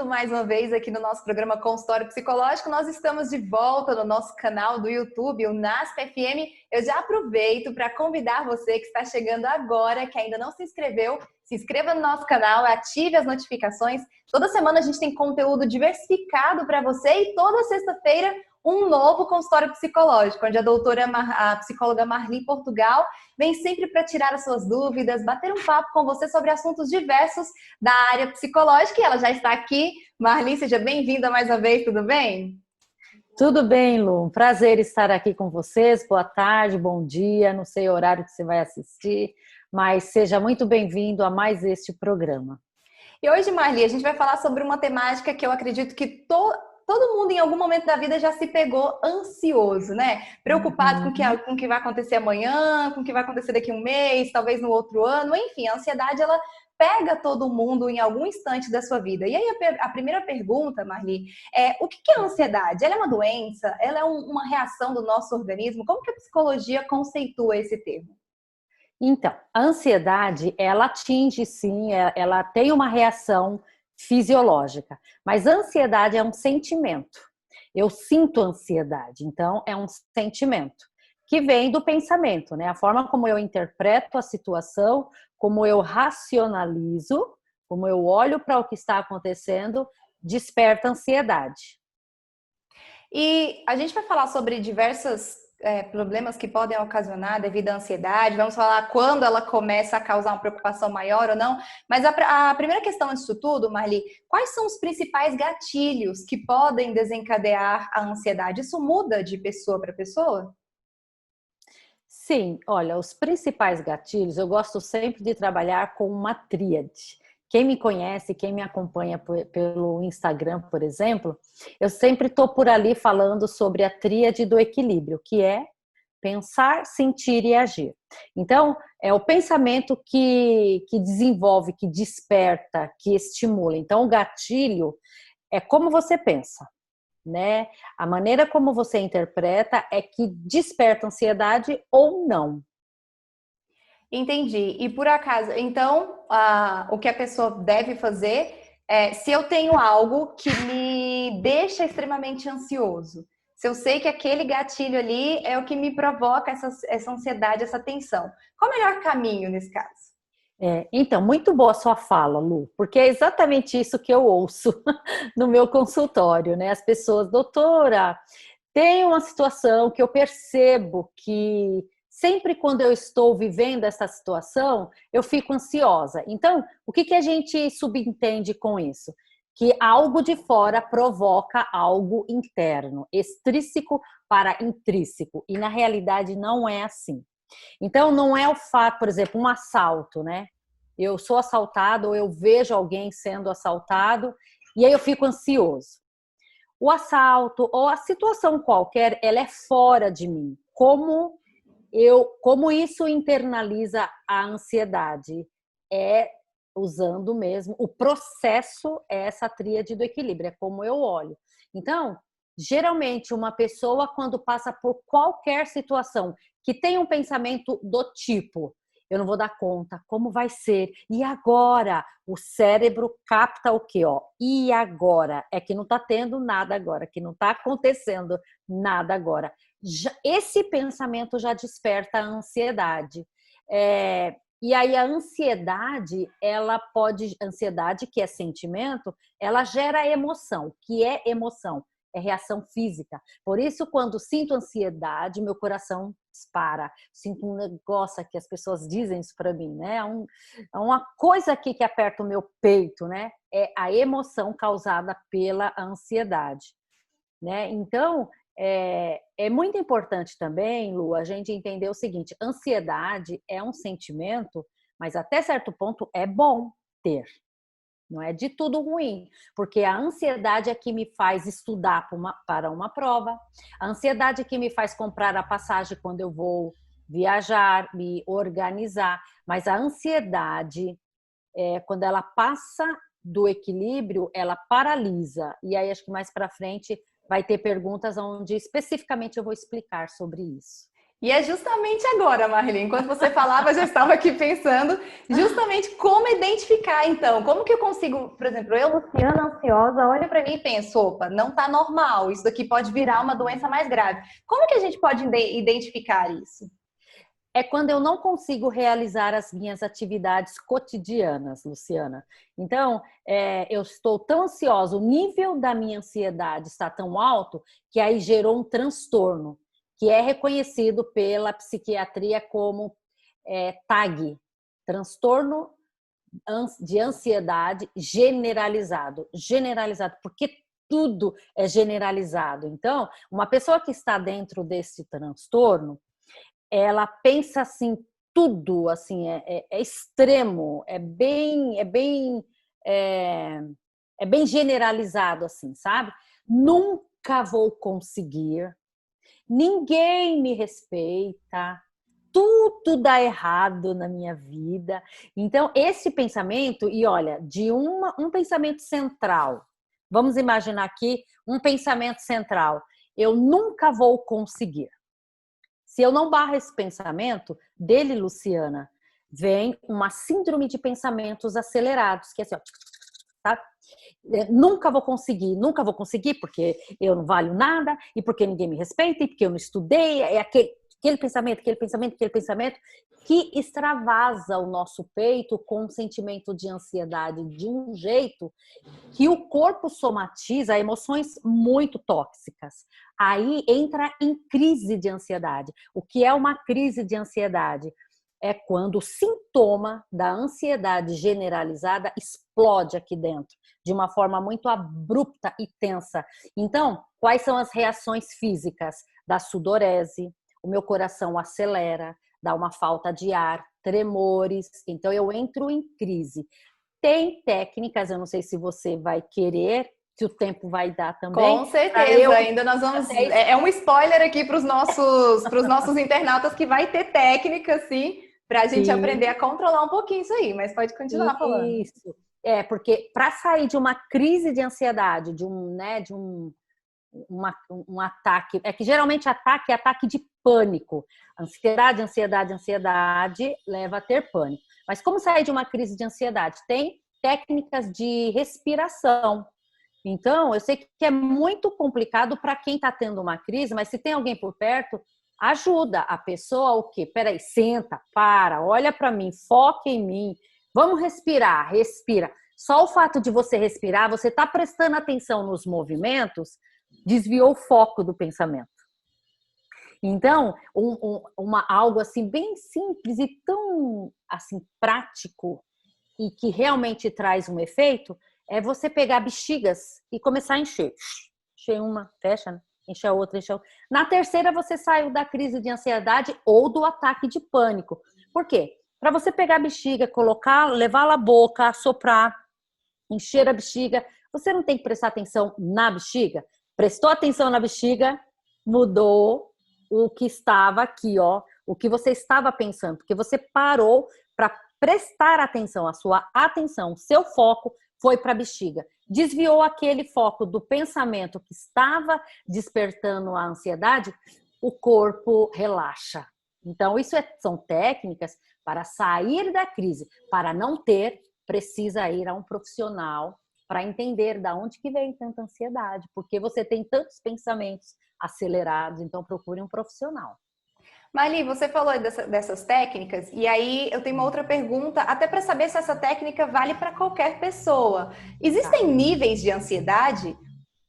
mais uma vez aqui no nosso programa Consultório Psicológico. Nós estamos de volta no nosso canal do YouTube, o NASP FM. Eu já aproveito para convidar você que está chegando agora, que ainda não se inscreveu, se inscreva no nosso canal, ative as notificações. Toda semana a gente tem conteúdo diversificado para você e toda sexta-feira um novo consultório psicológico, onde a psicóloga Marli Portugal vem sempre para tirar as suas dúvidas, bater um papo com você sobre assuntos diversos da área psicológica. E ela já está aqui. Marli, seja bem-vinda mais uma vez, tudo bem? Tudo bem, Lu. Prazer estar aqui com vocês. Boa tarde, bom dia. Não sei o horário que você vai assistir, mas seja muito bem-vindo a mais este programa. E hoje, Marli, a gente vai falar sobre uma temática que eu acredito que todo mundo em algum momento da vida já se pegou ansioso, né? Preocupado com o que vai acontecer amanhã, com o que vai acontecer daqui a um mês, talvez no outro ano. Enfim, a ansiedade, ela pega todo mundo em algum instante da sua vida. E aí a primeira pergunta, Marli, é o que é a ansiedade? Ela é uma doença? Ela é uma reação do nosso organismo? Como que a psicologia conceitua esse termo? Então, a ansiedade, ela atinge sim, ela tem uma reação fisiológica, mas a ansiedade é um sentimento. Eu sinto ansiedade, então é um sentimento que vem do pensamento, né? A forma como eu interpreto a situação, como eu racionalizo, como eu olho para o que está acontecendo, desperta ansiedade. E a gente vai falar sobre diversos problemas que podem ocasionar devido à ansiedade. Vamos falar quando ela começa a causar uma preocupação maior ou não. Mas a primeira questão antes disso tudo, Marli, quais são os principais gatilhos que podem desencadear a ansiedade? Isso muda de pessoa para pessoa? Sim, olha, os principais gatilhos, eu gosto sempre de trabalhar com uma tríade. Quem me conhece, quem me acompanha pelo Instagram, por exemplo, eu sempre estou por ali falando sobre a tríade do equilíbrio, que é pensar, sentir e agir. Então, é o pensamento que desenvolve, que desperta, que estimula. Então, o gatilho é como você pensa, né? A maneira como você interpreta é que desperta ansiedade ou não. Entendi. E por acaso, então, o que a pessoa deve fazer é, se eu tenho algo que me deixa extremamente ansioso, se eu sei que aquele gatilho ali é o que me provoca essa ansiedade, essa tensão, qual o melhor caminho nesse caso? Então, muito boa a sua fala, Lu, porque é exatamente isso que eu ouço no meu consultório, né? As pessoas, doutora, tem uma situação que eu percebo que sempre quando eu estou vivendo essa situação, eu fico ansiosa. Então, o que a gente subentende com isso? Que algo de fora provoca algo interno, extrínseco para intrínseco, e na realidade não é assim. Então, não é o fato, por exemplo, um assalto, né? Eu sou assaltado ou eu vejo alguém sendo assaltado e aí eu fico ansioso. O assalto ou a situação qualquer, ela é fora de mim. Como isso internaliza a ansiedade? É usando mesmo o processo, é essa tríade do equilíbrio, é como eu olho. Então, geralmente uma pessoa quando passa por qualquer situação que tem um pensamento do tipo, eu não vou dar conta, como vai ser? E agora? O cérebro capta o quê? Ó? E agora? É que não está tendo nada agora, que não está acontecendo nada agora. Esse pensamento já desperta a ansiedade. E aí a ansiedade, ansiedade que é sentimento, ela gera emoção, que é emoção, é reação física. Por isso, quando sinto ansiedade, meu coração dispara. Sinto um negócio que as pessoas dizem isso para mim, né? Uma coisa aqui que aperta o meu peito, né? É a emoção causada pela ansiedade, né? Então, é muito importante também, Lu, a gente entender o seguinte: ansiedade é um sentimento, mas até certo ponto é bom ter. Não é de tudo ruim, porque a ansiedade é que me faz estudar para uma prova, a ansiedade é que me faz comprar a passagem quando eu vou viajar, me organizar, mas a ansiedade, quando ela passa do equilíbrio, ela paralisa. E aí acho que mais para frente vai ter perguntas onde especificamente eu vou explicar sobre isso. E é justamente agora, Marli, enquanto você falava, eu já estava aqui pensando justamente como identificar, então. Como que eu consigo, por exemplo, eu, Luciana, ansiosa, olho para mim e penso, opa, não tá normal, isso daqui pode virar uma doença mais grave. Como que a gente pode identificar isso? É quando eu não consigo realizar as minhas atividades cotidianas, Luciana. Então, eu estou tão ansiosa, o nível da minha ansiedade está tão alto que aí gerou um transtorno, que é reconhecido pela psiquiatria como TAG, transtorno de ansiedade generalizado. Generalizado, porque tudo é generalizado. Então, uma pessoa que está dentro desse transtorno, ela pensa assim tudo, assim é extremo, é, é bem generalizado, assim, sabe? Nunca vou conseguir, ninguém me respeita, tudo dá errado na minha vida. Então esse pensamento, e olha, de um pensamento central, vamos imaginar aqui um pensamento central: eu nunca vou conseguir. Se eu não barro esse pensamento dele, Luciana, vem uma síndrome de pensamentos acelerados, que é assim, ó, tá? Nunca vou conseguir porque eu não valho nada, e porque ninguém me respeita, e porque eu não estudei, é aquele pensamento que extravasa o nosso peito com um sentimento de ansiedade de um jeito que o corpo somatiza emoções muito tóxicas. Aí entra em crise de ansiedade. O que é uma crise de ansiedade? É quando o sintoma da ansiedade generalizada explode aqui dentro, de uma forma muito abrupta e tensa. Então, quais são as reações físicas? Da sudorese, o meu coração acelera, dá uma falta de ar, tremores. Então, eu entro em crise. Tem técnicas, eu não sei se você vai querer, se o tempo vai dar também, Com para certeza, eu ainda nós vamos. até É um spoiler aqui para os nossos internautas que vai ter técnica, sim, para a gente aprender sim, a controlar um pouquinho isso aí, mas pode continuar falando. isso. Porque para sair de uma crise de ansiedade, um ataque, é que geralmente ataque é ataque de pânico. Ansiedade leva a ter pânico. Mas como sair de uma crise de ansiedade? Tem técnicas de respiração. Então, eu sei que é muito complicado para quem está tendo uma crise, mas se tem alguém por perto, ajuda a pessoa o quê? Peraí, senta, para, olha para mim, foca em mim, vamos respirar, respira. Só o fato de você respirar, você está prestando atenção nos movimentos, desviou o foco do pensamento. Então, algo assim bem simples e tão assim prático e que realmente traz um efeito é você pegar bexigas e começar a encher. Encher uma, fecha, né? Enche a outra, enche a outra. Na terceira, você saiu da crise de ansiedade ou do ataque de pânico. Por quê? Para você pegar a bexiga, colocar, levá-la à boca, soprar, encher a bexiga, você não tem que prestar atenção na bexiga. Prestou atenção na bexiga, mudou o que estava aqui, ó, o que você estava pensando, porque você parou para prestar atenção, a sua atenção, seu foco foi para a bexiga. Desviou aquele foco do pensamento que estava despertando a ansiedade, o corpo relaxa. Então, são técnicas para sair da crise, para não ter, precisa ir a um profissional para entender da onde que vem tanta ansiedade, porque você tem tantos pensamentos acelerados, então procure um profissional. Marli, você falou dessas técnicas, e aí eu tenho uma outra pergunta, até para saber se essa técnica vale para qualquer pessoa. Tá. Existem níveis de ansiedade?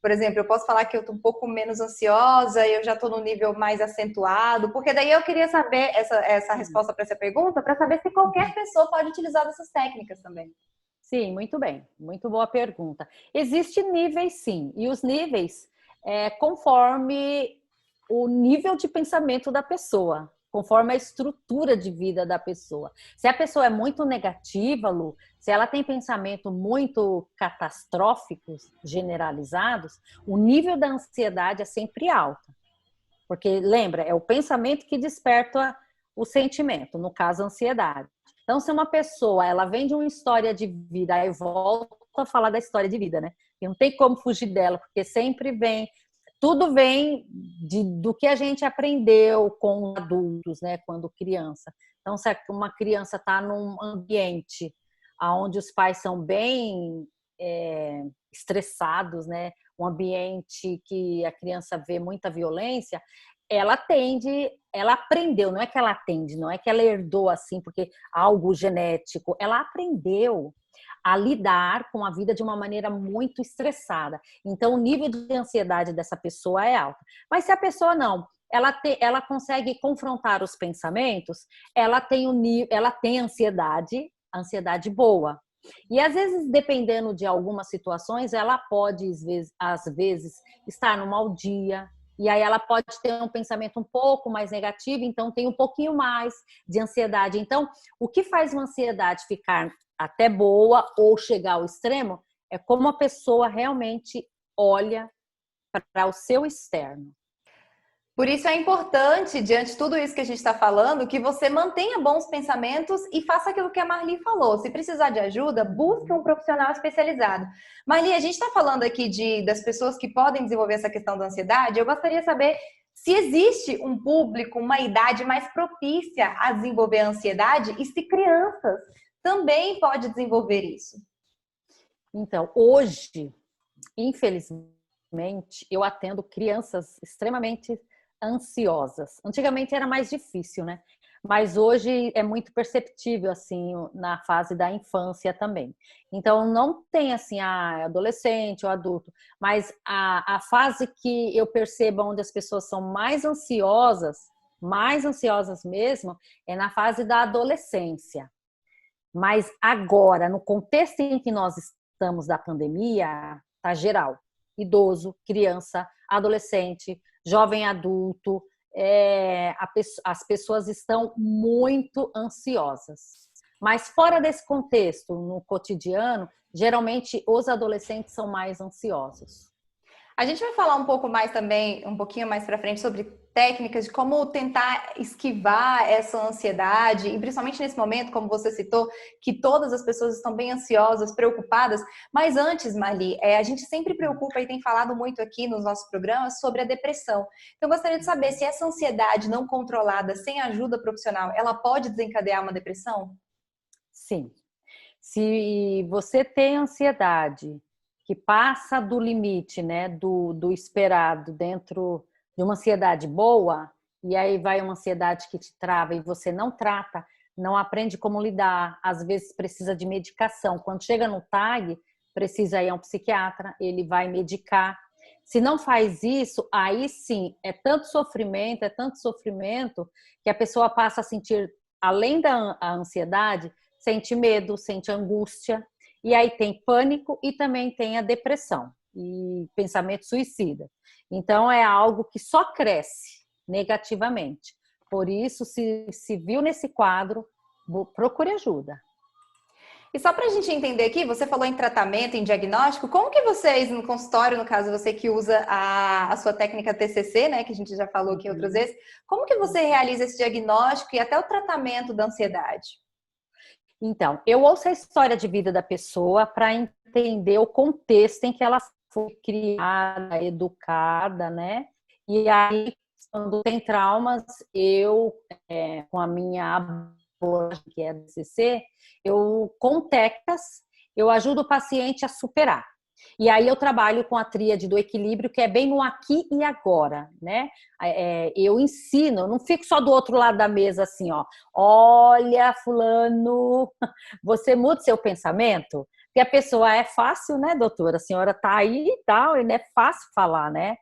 Por exemplo, eu posso falar que eu estou um pouco menos ansiosa, eu já estou no nível mais acentuado, porque daí eu queria saber essa resposta para essa pergunta, para saber se qualquer pessoa pode utilizar dessas técnicas também. Sim, muito bem. Muito boa pergunta. Existem níveis, sim. E os níveis conforme o nível de pensamento da pessoa, conforme a estrutura de vida da pessoa. Se a pessoa é muito negativa, Lu, se ela tem pensamentos muito catastróficos, generalizados, o nível da ansiedade é sempre alto. Porque, lembra, é o pensamento que desperta o sentimento, no caso, a ansiedade. Então, se uma pessoa, ela vem de uma história de vida, aí volta a falar da história de vida, né? E não tem como fugir dela, porque sempre vem tudo vem do que a gente aprendeu com adultos, né, quando criança. Então, se uma criança está num ambiente onde os pais são bem estressados, né, um ambiente que a criança vê muita violência, ela aprendeu, não é que ela atende, não é que ela herdou assim, porque algo genético, ela aprendeu a lidar com a vida de uma maneira muito estressada. Então, o nível de ansiedade dessa pessoa é alto. Mas se a pessoa não, ela consegue confrontar os pensamentos, ela tem ansiedade boa. E às vezes, dependendo de algumas situações, ela pode, às vezes, estar num mau dia, e aí ela pode ter um pensamento um pouco mais negativo, então tem um pouquinho mais de ansiedade. Então, o que faz uma ansiedade ficar até boa ou chegar ao extremo é como a pessoa realmente olha para o seu externo. Por isso é importante, diante de tudo isso que a gente está falando, que você mantenha bons pensamentos e faça aquilo que a Marli falou. Se precisar de ajuda, busque um profissional especializado. Marli, a gente está falando aqui das pessoas que podem desenvolver essa questão da ansiedade. Eu gostaria de saber se existe um público, uma idade mais propícia a desenvolver a ansiedade e se crianças também podem desenvolver isso. Então, hoje, infelizmente, eu atendo crianças extremamente ansiosas. Antigamente era mais difícil, né? Mas hoje é muito perceptível, assim, na fase da infância também. Então, não tem, assim, adolescente ou adulto, mas a fase que eu percebo onde as pessoas são mais ansiosas mesmo, é na fase da adolescência. Mas agora, no contexto em que nós estamos da pandemia, tá geral. Idoso, criança, adolescente, jovem adulto, as pessoas estão muito ansiosas. Mas fora desse contexto, no cotidiano, geralmente os adolescentes são mais ansiosos. A gente vai falar um pouco mais também, um pouquinho mais para frente, sobre técnicas de como tentar esquivar essa ansiedade, e principalmente nesse momento, como você citou, que todas as pessoas estão bem ansiosas, preocupadas. Mas antes, Marli, a gente sempre preocupa e tem falado muito aqui nos nossos programas sobre a depressão. Então, eu gostaria de saber se essa ansiedade não controlada, sem ajuda profissional, ela pode desencadear uma depressão? Sim. Se você tem ansiedade que passa do limite, né, do esperado dentro de uma ansiedade boa, e aí vai uma ansiedade que te trava e você não trata, não aprende como lidar, às vezes precisa de medicação. Quando chega no TAG, precisa ir a um psiquiatra, ele vai medicar. Se não faz isso, aí sim, é tanto sofrimento que a pessoa passa a sentir, além da ansiedade, sente medo, sente angústia, e aí tem pânico e também tem a depressão e pensamento suicida. Então é algo que só cresce negativamente. Por isso, se viu nesse quadro, procure ajuda. E só para a gente entender aqui, você falou em tratamento, em diagnóstico, como que vocês no consultório, no caso você que usa a sua técnica TCC, né, que a gente já falou aqui outras vezes, como que você realiza esse diagnóstico e até o tratamento da ansiedade? Então, eu ouço a história de vida da pessoa para entender o contexto em que ela foi criada, educada, né? E aí, quando tem traumas, eu, com a minha abordagem, que é a DCC, com técnicas, eu ajudo o paciente a superar. E aí eu trabalho com a tríade do equilíbrio, que é bem no aqui e agora, né? Eu ensino, eu não fico só do outro lado da mesa assim, ó. Olha, fulano, você muda seu pensamento? Porque a pessoa é fácil, né, doutora? A senhora tá aí e tal, e não é fácil falar, né?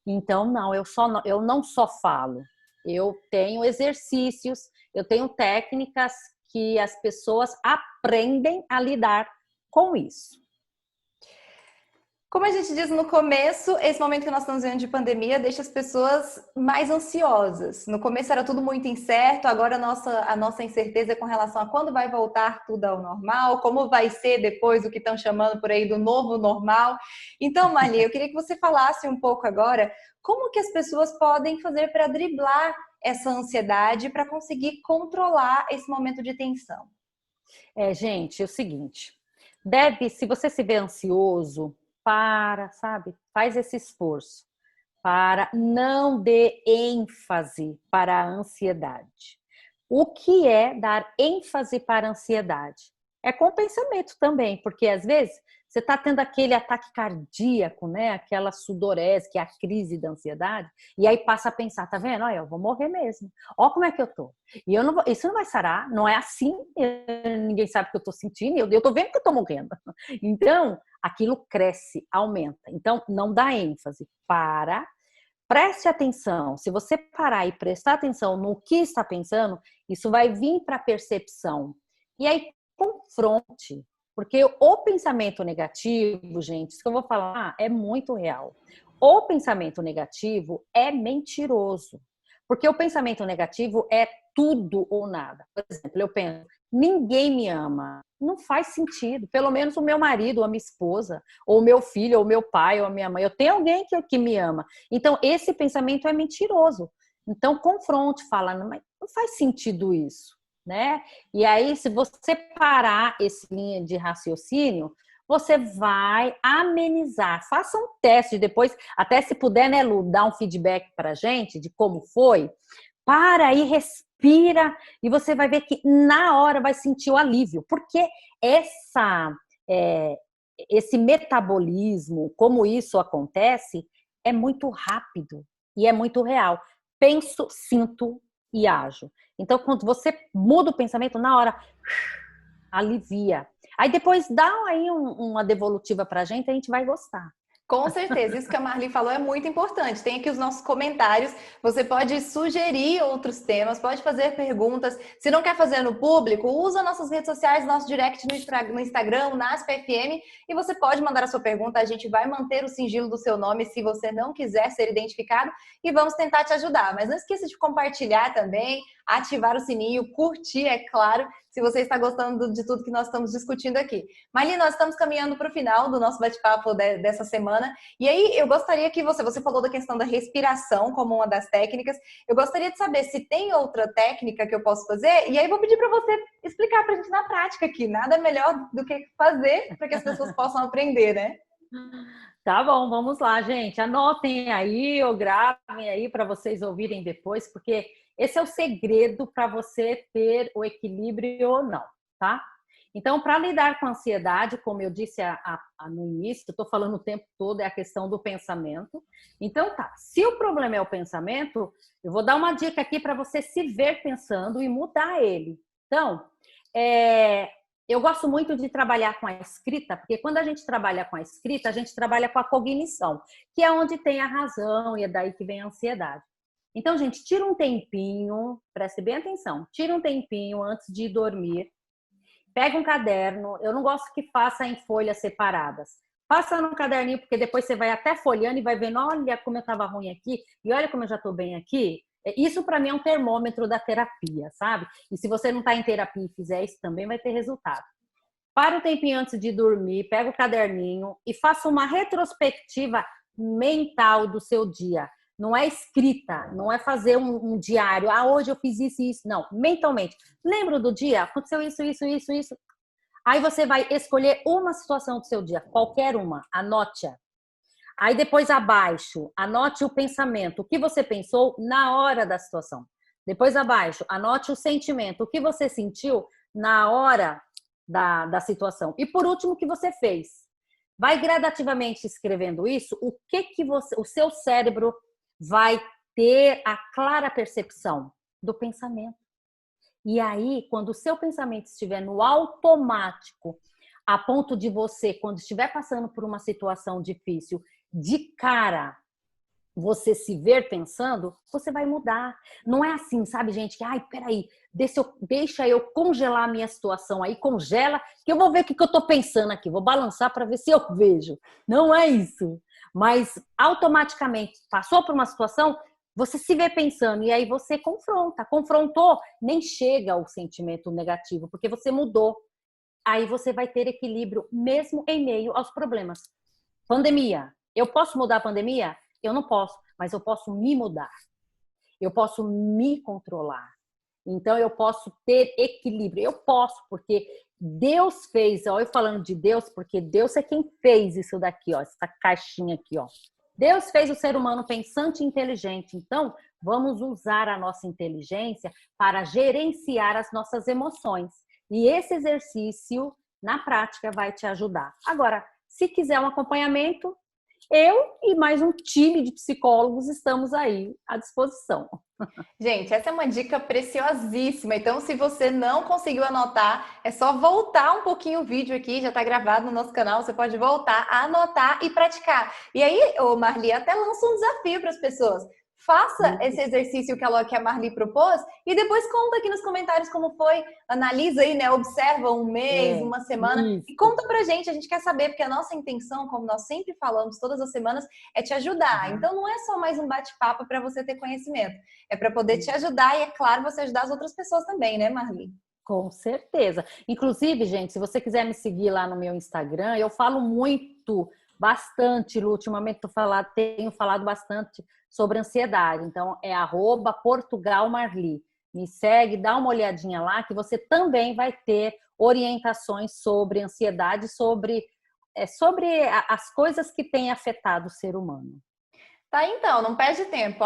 Então, não, eu não só falo. Eu tenho exercícios, eu tenho técnicas que as pessoas aprendem a lidar com isso. Como a gente diz no começo, esse momento que nós estamos vivendo de pandemia deixa as pessoas mais ansiosas. No começo era tudo muito incerto, agora a nossa incerteza é com relação a quando vai voltar tudo ao normal, como vai ser depois o que estão chamando por aí do novo normal. Então, Marli, eu queria que você falasse um pouco agora como que as pessoas podem fazer para driblar essa ansiedade, para conseguir controlar esse momento de tensão. Gente, é o seguinte, se você se vê ansioso, sabe? Faz esse esforço. para não dê ênfase para a ansiedade. O que é dar ênfase para a ansiedade? É com o pensamento também, porque às vezes você está tendo aquele ataque cardíaco, né? Aquela sudorese, que é a crise da ansiedade, e aí passa a pensar, tá vendo? Olha, eu vou morrer mesmo. Olha como é que eu tô. E eu não vou, isso não vai sarar, não é assim, ninguém sabe o que eu tô sentindo, eu tô vendo que eu tô morrendo. Então, aquilo cresce, aumenta. Então, não dá ênfase. Preste atenção. Se você parar e prestar atenção no que está pensando, isso vai vir para a percepção. E aí, confronte. Porque o pensamento negativo, gente, isso que eu vou falar é muito real. O pensamento negativo é mentiroso. Porque o pensamento negativo é tudo ou nada. Por exemplo, eu penso, ninguém me ama. Não faz sentido. Pelo menos o meu marido, ou a minha esposa, ou o meu filho, ou o meu pai, ou a minha mãe. Eu tenho alguém que me ama. Então, esse pensamento é mentiroso. Então, confronte, fala, não faz sentido isso, né? E aí, se você parar essa linha de raciocínio, você vai amenizar. Faça um teste depois, até se puder, né, Lu, dar um feedback pra gente de como foi. Para e respira e você vai ver que na hora vai sentir o alívio, porque é, esse metabolismo, como isso acontece, é muito rápido e é muito real. Penso, sinto e ajo. Então, quando você muda o pensamento, na hora alivia. Aí depois dá aí uma devolutiva pra gente, a gente vai gostar. Com certeza, isso que a Marli falou é muito importante. Tem aqui os nossos comentários. Você pode sugerir outros temas, pode fazer perguntas. Se não quer fazer no público, usa nossas redes sociais, nosso direct no Instagram, o NASPFM, e você pode mandar a sua pergunta. A gente vai manter o sigilo do seu nome se você não quiser ser identificado e vamos tentar te ajudar. Mas não esqueça de compartilhar também, ativar o sininho, curtir, é claro, se você está gostando de tudo que nós estamos discutindo aqui. Marli, nós estamos caminhando para o final do nosso bate-papo dessa semana. E aí, eu gostaria que você falou da questão da respiração como uma das técnicas. Eu gostaria de saber se tem outra técnica que eu posso fazer. E aí, vou pedir para você explicar para a gente na prática aqui. Nada melhor do que fazer para que as pessoas possam aprender, né? Tá bom, vamos lá, gente. Anotem aí ou gravem aí para vocês ouvirem depois, porque esse é o segredo para você ter o equilíbrio ou não, tá? Então, para lidar com a ansiedade, como eu disse no início, eu estou falando o tempo todo, é a questão do pensamento. Então, tá. Se o problema é o pensamento, eu vou dar uma dica aqui para você se ver pensando e mudar ele. Então, eu gosto muito de trabalhar com a escrita, porque quando a gente trabalha com a escrita, a gente trabalha com a cognição, que é onde tem a razão e é daí que vem a ansiedade. Então, gente, tira um tempinho, preste bem atenção, tira um tempinho antes de dormir, pega um caderno, eu não gosto que faça em folhas separadas. Faça num caderninho, porque depois você vai até folhando e vai vendo, olha como eu estava ruim aqui, e olha como eu já estou bem aqui. Isso para mim é um termômetro da terapia, sabe? E se você não está em terapia e fizer isso, também vai ter resultado. Para um tempinho antes de dormir, pega o caderninho e faça uma retrospectiva mental do seu dia. Não é escrita, não é fazer um diário. Ah, hoje eu fiz isso e isso. Não, mentalmente. Lembro do dia? Aconteceu isso, isso, isso, isso. Aí você vai escolher uma situação do seu dia, qualquer uma, anote-a. Aí depois abaixo, anote o pensamento, o que você pensou na hora da situação. Depois abaixo, anote o sentimento, o que você sentiu na hora da situação. E por último, o que você fez. Vai gradativamente escrevendo isso, o seu cérebro vai ter a clara percepção do pensamento. E aí, quando o seu pensamento estiver no automático, a ponto de você, quando estiver passando por uma situação difícil, de cara, você se ver pensando, você vai mudar. Não é assim, sabe, gente? Que, ai, peraí, deixa eu congelar a minha situação aí, congela, que eu vou ver o que eu tô pensando aqui, vou balançar para ver se eu vejo. Não é isso. Mas automaticamente, passou por uma situação, você se vê pensando, e aí você confronta. Confrontou, nem chega o sentimento negativo, porque você mudou. Aí você vai ter equilíbrio mesmo em meio aos problemas. Pandemia. Eu posso mudar a pandemia? Eu não posso, mas eu posso me mudar. Eu posso me controlar. Então eu posso ter equilíbrio. Eu posso, porque Deus fez, ó, eu falando de Deus, porque Deus é quem fez isso daqui, ó, essa caixinha aqui, ó. Deus fez o ser humano pensante e inteligente, então vamos usar a nossa inteligência para gerenciar as nossas emoções. E esse exercício, na prática, vai te ajudar. Agora, se quiser um acompanhamento, eu e mais um time de psicólogos estamos aí à disposição. Gente, essa é uma dica preciosíssima. Então, se você não conseguiu anotar, é só voltar um pouquinho o vídeo aqui, já está gravado no nosso canal. Você pode voltar, anotar e praticar. E aí, ô Marli, até lança um desafio para as pessoas. Faça esse exercício que a Marli propôs e depois conta aqui nos comentários como foi. Analisa aí, né? Observa um mês, uma semana e conta pra gente. A gente quer saber, porque a nossa intenção, como nós sempre falamos todas as semanas, é te ajudar. Então não é só mais um bate-papo para você ter conhecimento. É para poder te ajudar e, é claro, você ajudar as outras pessoas também, né, Marli? Com certeza. Inclusive, gente, se você quiser me seguir lá no meu Instagram, eu falo bastante, Lu, ultimamente tenho falado bastante sobre ansiedade. Então, é @PortugalMarli. Me segue, dá uma olhadinha lá, que você também vai ter orientações sobre ansiedade, sobre as coisas que têm afetado o ser humano. Tá, então, não perde tempo.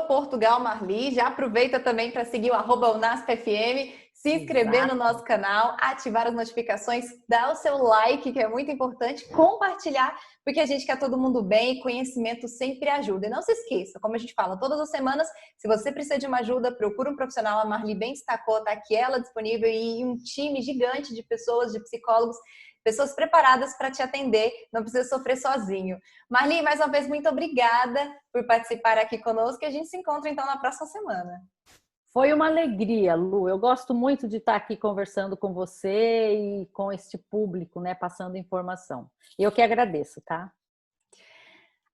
@PortugalMarli. Já aproveita também para seguir o @UnasPFM, se inscrever no nosso canal, ativar as notificações, dar o seu like, que é muito importante, compartilhar, porque a gente quer todo mundo bem e conhecimento sempre ajuda. E não se esqueça, como a gente fala todas as semanas, se você precisa de uma ajuda, procura um profissional. A Marli bem destacou, tá aqui ela disponível e um time gigante de pessoas, de psicólogos, pessoas preparadas para te atender, não precisa sofrer sozinho. Marli, mais uma vez, muito obrigada por participar aqui conosco e a gente se encontra então na próxima semana. Foi uma alegria, Lu. Eu gosto muito de estar aqui conversando com você e com este público, né, passando informação. Eu que agradeço, tá?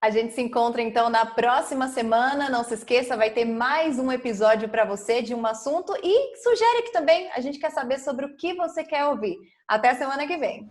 A gente se encontra então na próxima semana. Não se esqueça, vai ter mais um episódio para você de um assunto e sugere aqui também. A gente quer saber sobre o que você quer ouvir. Até a semana que vem.